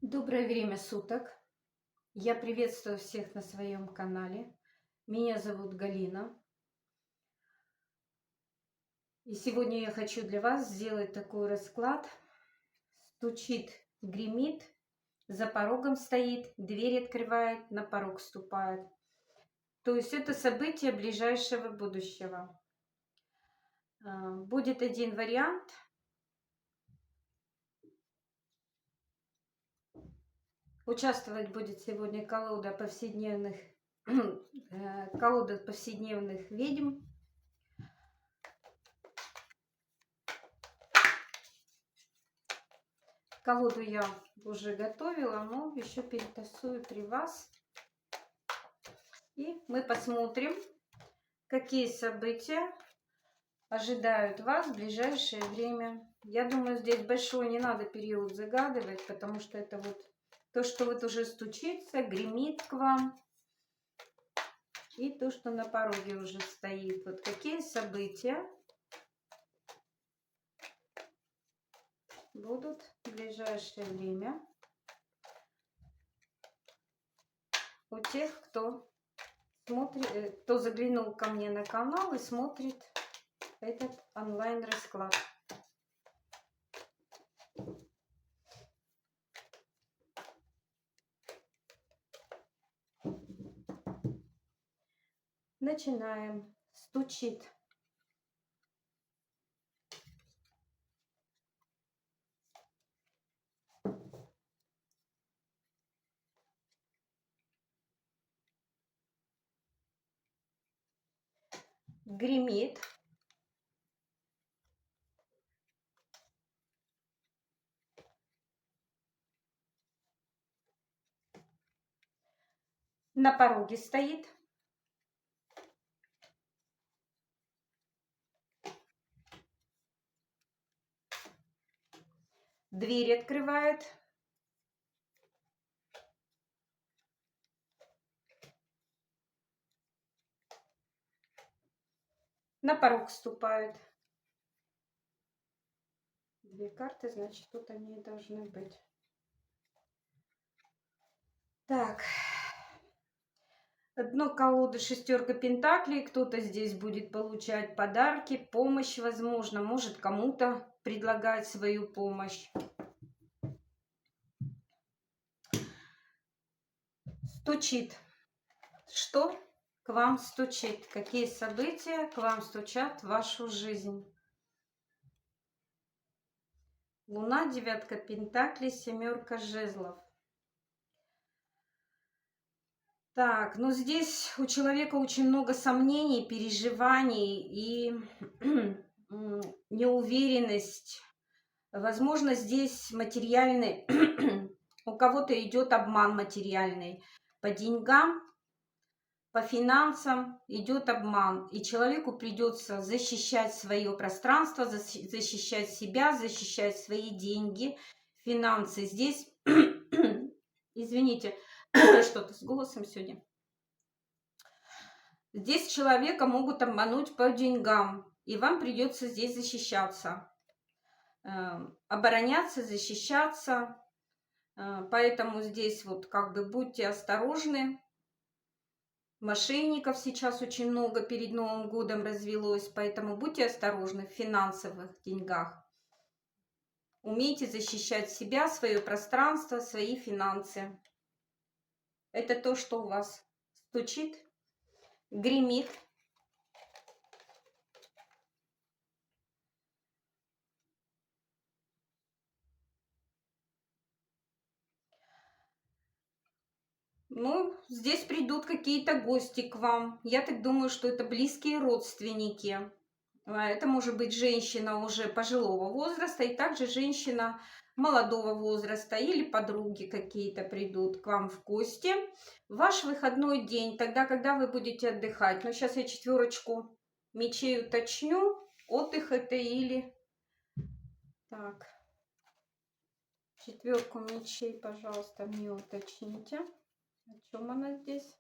Доброе время суток. Я приветствую всех на своем канале. Меня зовут Галина. И сегодня я хочу для вас сделать такой расклад. Стучит, гремит, за порогом стоит, дверь открывает, на порог ступает. То есть это событие ближайшего будущего. Будет один вариант. Участвовать будет сегодня колода повседневных ведьм. Колоду я уже готовила, но еще перетасую при вас. И мы посмотрим, какие события ожидают вас в ближайшее время. Я думаю, здесь большой не надо период загадывать, потому что это вот то, что вот уже стучится, гремит к вам. И то, что на пороге уже стоит. Вот какие события будут в ближайшее время у тех, кто смотрит, кто заглянул ко мне на канал и смотрит этот онлайн-расклад. Начинаем. Стучит. Гремит. На пороге стоит. Дверь открывает. На порог вступает. Две карты, значит, тут они и должны быть. Так. Дно колоды шестерка пентаклей. Кто-то здесь будет получать подарки, помощь, возможно. Может, кому-то предлагать свою помощь. Стучит. Что к вам стучит? Какие события к вам стучат в вашу жизнь? Луна, девятка пентаклей, семерка жезлов. Так, ну здесь у человека очень много сомнений, переживаний и неуверенность. Возможно, здесь материальный, у кого-то идет обман материальный. По деньгам, по финансам идет обман. И человеку придется защищать свое пространство, защищать себя, защищать свои деньги, финансы. Здесь, извините, что-то с голосом сегодня. Здесь человека могут обмануть по деньгам, и вам придется здесь защищаться, обороняться, защищаться. Поэтому здесь вот как бы будьте осторожны. Мошенников сейчас очень много перед Новым годом развелось, поэтому будьте осторожны в финансовых деньгах. Умейте защищать себя, свое пространство, свои финансы. Это то, что у вас стучит, гремит. Ну, здесь придут какие-то гости к вам. Я так думаю, что это близкие родственники. Это может быть женщина уже пожилого возраста и также женщина молодого возраста или подруги какие-то придут к вам в гости. Ваш выходной день, тогда, когда вы будете отдыхать. Но сейчас я четверочку мечей уточню. Отдых это или... Так. Четверку мечей, пожалуйста, мне уточните. О чем она здесь?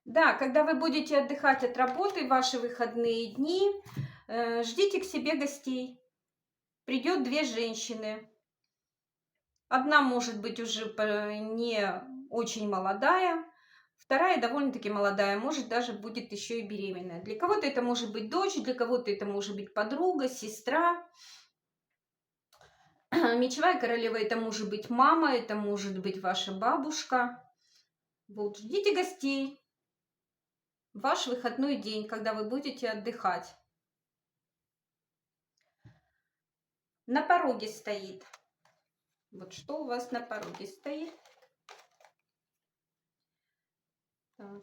Да, когда вы будете отдыхать от работы, ваши выходные дни, ждите к себе гостей. Придет две женщины. Одна может быть уже не очень молодая, вторая довольно-таки молодая, может даже будет еще и беременная. Для кого-то это может быть дочь, для кого-то это может быть подруга, сестра. Мечевая королева это может быть мама, это может быть ваша бабушка. Вот, ждите гостей. Ваш выходной день, когда вы будете отдыхать. На пороге стоит. Вот что у вас на пороге стоит? Так.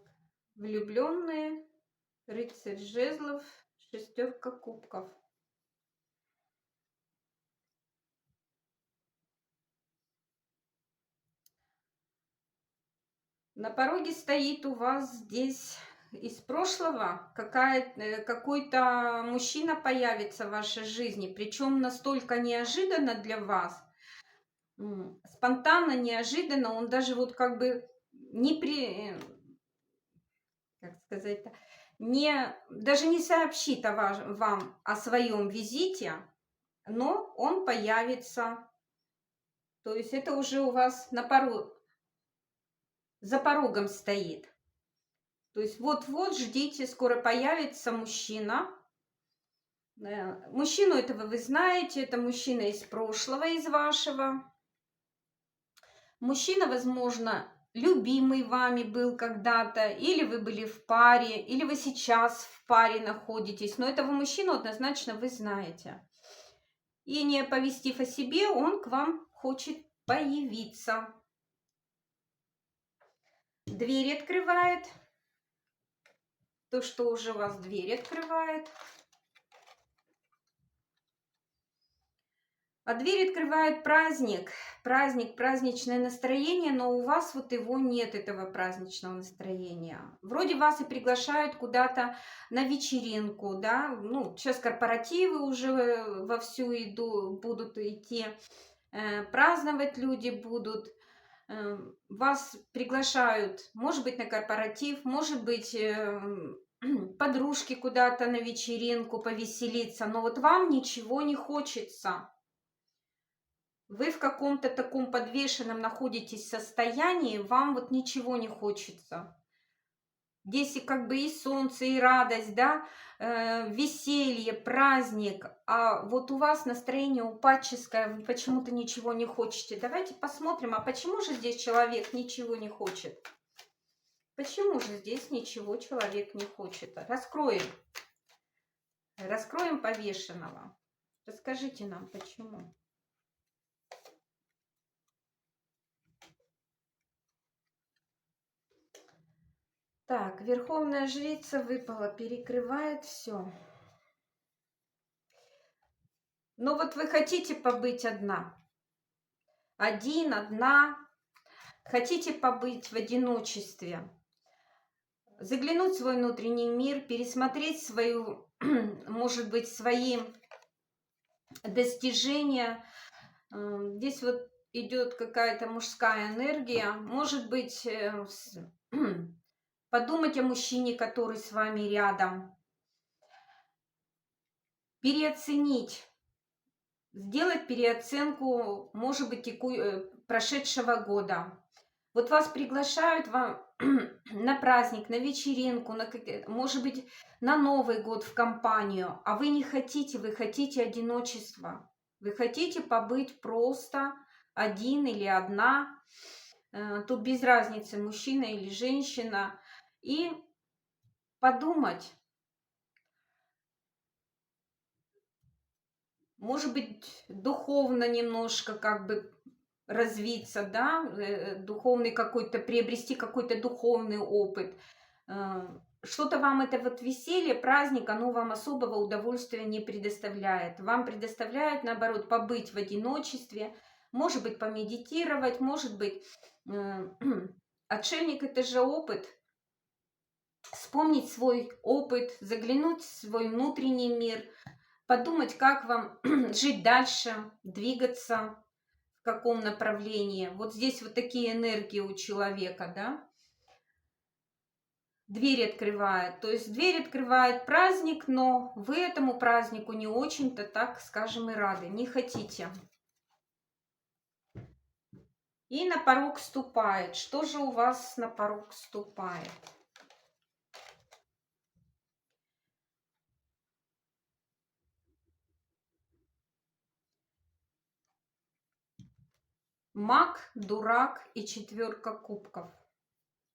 Влюбленные, рыцарь жезлов, шестерка кубков. На пороге стоит у вас здесь из прошлого какой-то мужчина появится в вашей жизни, причем настолько неожиданно для вас, спонтанно, неожиданно, он даже вот как бы как сказать-то, даже не сообщит вам о своем визите, но он появится. То есть это уже у вас за порогом стоит. То есть вот-вот ждите, скоро появится мужчина. Мужчину этого вы знаете, это мужчина из прошлого, из вашего. Мужчина, возможно, любимый вами был когда-то, или вы были в паре, или вы сейчас в паре находитесь. Но этого мужчину однозначно вы знаете. И не оповестив о себе, он к вам хочет появиться. Дверь открывает. То, что уже вас дверь открывает. А дверь открывает праздник. Праздник, праздничное настроение, но у вас вот его нет, этого праздничного настроения. Вроде вас и приглашают куда-то на вечеринку, да, ну, сейчас корпоративы уже вовсю будут идти, праздновать люди будут. Вас приглашают, может быть, на корпоратив, может быть, подружки куда-то на вечеринку повеселиться, но вот вам ничего не хочется. Вы в каком-то таком подвешенном находитесь состоянии, вам вот ничего не хочется. Здесь и как бы и солнце, и радость, да, веселье, праздник, а вот у вас настроение упадческое, вы почему-то ничего не хотите. Давайте посмотрим, а почему же здесь человек ничего не хочет? Почему же здесь ничего человек не хочет? Раскроем. Раскроем повешенного. Расскажите нам, почему. Так, Верховная Жрица выпала, перекрывает все. Но вот вы хотите побыть одна. Одна. Хотите побыть в одиночестве. Заглянуть в свой внутренний мир, пересмотреть свою, может быть, свои достижения. Здесь вот идет какая-то мужская энергия. Может быть, подумать о мужчине, который с вами рядом. Переоценить. Сделать переоценку, может быть, прошедшего года. Вот вас приглашают на праздник, на вечеринку, может быть, на Новый год в компанию, а вы не хотите, вы хотите одиночества. Вы хотите побыть просто один или одна. Тут без разницы, мужчина или женщина. И подумать, может быть, духовно немножко как бы развиться, да, духовный какой-то, приобрести какой-то духовный опыт. Что-то вам это вот веселье, праздник, оно вам особого удовольствия не предоставляет. Вам предоставляет, наоборот, побыть в одиночестве, может быть, помедитировать, может быть, отшельник это же опыт. Вспомнить свой опыт, заглянуть в свой внутренний мир, подумать, как вам жить дальше, двигаться, в каком направлении. Вот здесь вот такие энергии у человека, да. Дверь открывает. То есть дверь открывает праздник, но вы этому празднику не очень-то, так скажем, и рады. Не хотите. И на порог ступает. Что же у вас на порог ступает? Маг, дурак и четверка кубков.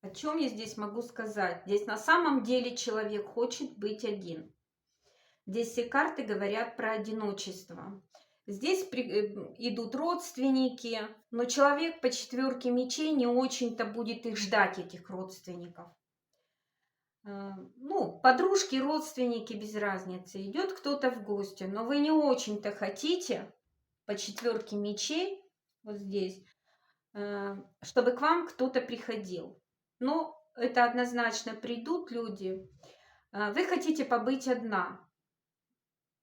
О чем я здесь могу сказать? Здесь на самом деле человек хочет быть один. Здесь все карты говорят про одиночество. Здесь идут родственники, но человек по четверке мечей не очень-то будет их ждать, этих родственников. Ну, подружки, родственники, без разницы. Идет кто-то в гости, но вы не очень-то хотите по четверке мечей, вот здесь, чтобы к вам кто-то приходил. Но это однозначно придут люди. Вы хотите побыть одна.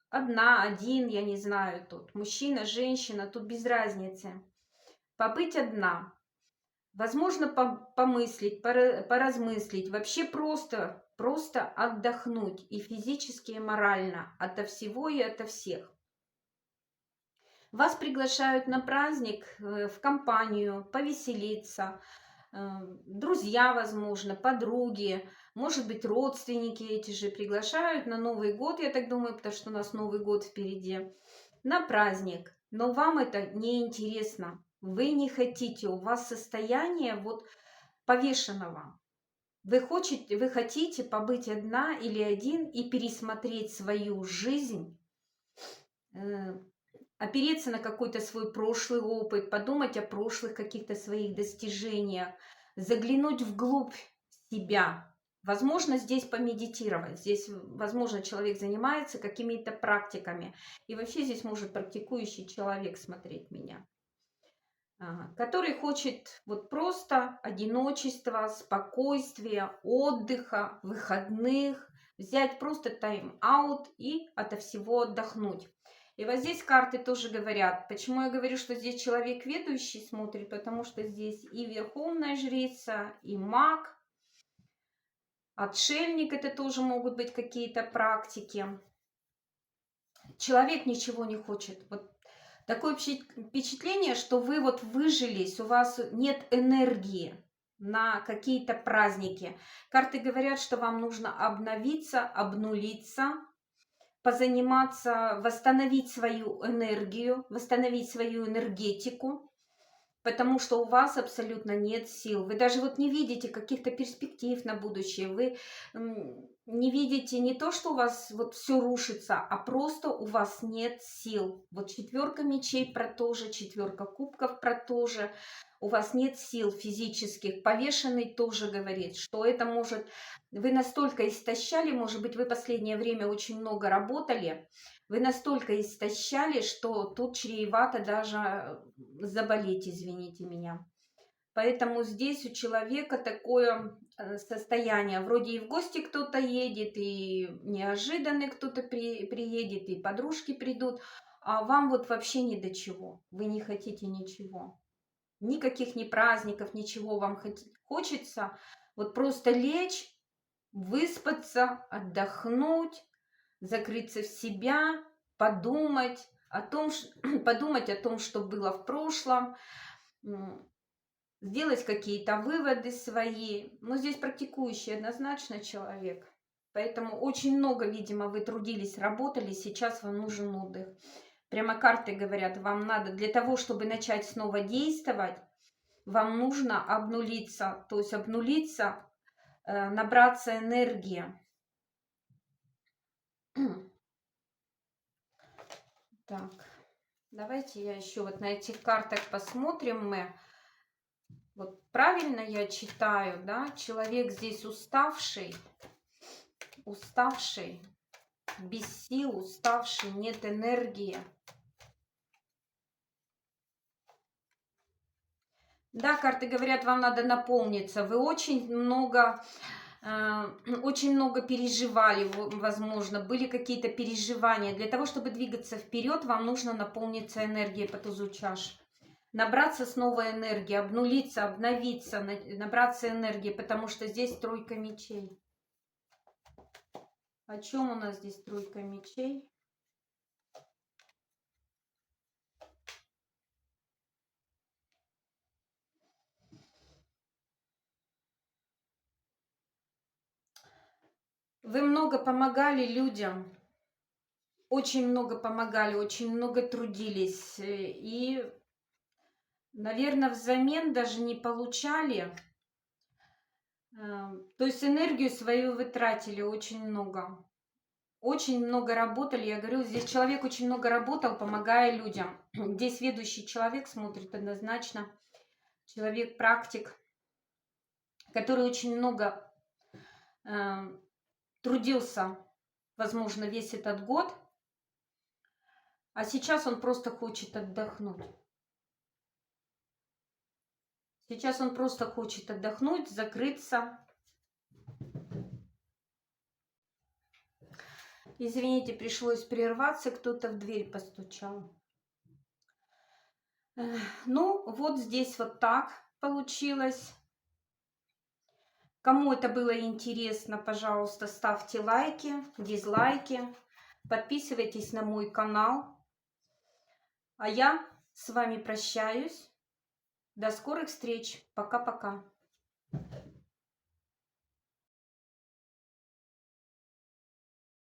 Одна, один, я не знаю, тут мужчина, женщина, тут без разницы. Побыть одна. Возможно, помыслить, поразмыслить, вообще просто отдохнуть и физически, и морально ото всего и ото всех. Вас приглашают на праздник, в компанию, повеселиться, друзья, возможно, подруги, может быть, родственники эти же приглашают на Новый год, я так думаю, потому что у нас Новый год впереди, на праздник. Но вам это не интересно. Вы не хотите, у вас состояние вот повешенного. Вы хотите побыть одна или один и пересмотреть свою жизнь, опереться на какой-то свой прошлый опыт, подумать о прошлых каких-то своих достижениях, заглянуть вглубь себя. Возможно, здесь помедитировать. Здесь, возможно, человек занимается какими-то практиками. И вообще здесь может практикующий человек смотреть меня, который хочет вот просто одиночества, спокойствия, отдыха, выходных, взять просто тайм-аут и ото всего отдохнуть. И вот здесь карты тоже говорят. Почему я говорю, что здесь человек ведущий смотрит? Потому что здесь и верховная жрица, и маг, отшельник, это тоже могут быть какие-то практики. Человек ничего не хочет. Вот такое впечатление, что вы вот выжились, у вас нет энергии на какие-то праздники. Карты говорят, что вам нужно обновиться, обнулиться, позаниматься, восстановить свою энергию, восстановить свою энергетику, потому что у вас абсолютно нет сил. Вы даже вот не видите каких-то перспектив на будущее. Вы не видите не то, что у вас вот все рушится, а просто у вас нет сил. Вот четверка мечей про то же, четверка кубков про то же. У вас нет сил физических. Повешенный тоже говорит, что это может... Вы настолько истощали, может быть, вы последнее время очень много работали, вы настолько истощали, что тут чревато даже заболеть, извините меня. Поэтому здесь у человека такое состояние. Вроде и в гости кто-то едет, и неожиданно кто-то приедет, и подружки придут, а вам вот вообще ни до чего. Вы не хотите ничего. Никаких ни праздников, ничего вам хочется. Вот просто лечь, выспаться, отдохнуть, закрыться в себя, подумать о том, подумать о том, что было в прошлом, сделать какие-то выводы свои. Но здесь практикующий однозначно человек. Поэтому очень много, видимо, вы трудились, работали, сейчас вам нужен отдых. Прямо карты говорят, вам надо для того, чтобы начать снова действовать, вам нужно обнулиться, то есть обнулиться, набраться энергии. Так, давайте я еще вот на этих картах посмотрим мы. Вот правильно я читаю, да? Человек здесь уставший, без сил, уставший, нет энергии. Да, карты говорят, вам надо наполниться. Вы очень много переживали, возможно, были какие-то переживания. Для того, чтобы двигаться вперед, вам нужно наполниться энергией по тузу чаш. Набраться снова энергии, обнулиться, обновиться, набраться энергии, потому что здесь тройка мечей. О чем у нас здесь тройка мечей? Вы много помогали людям, очень много помогали, очень много трудились. И, наверное, взамен даже не получали. То есть энергию свою вы тратили очень много. Очень много работали. Я говорю, здесь человек очень много работал, помогая людям. Здесь ведущий человек смотрит однозначно. Человек-практик, который очень много трудился, возможно, весь этот год. А сейчас он просто хочет отдохнуть. Сейчас он просто хочет отдохнуть, закрыться. Извините, пришлось прерваться, кто-то в дверь постучал. Ну, вот здесь вот так получилось. Кому это было интересно, пожалуйста, ставьте лайки, дизлайки, подписывайтесь на мой канал. А я с вами прощаюсь. До скорых встреч. Пока-пока.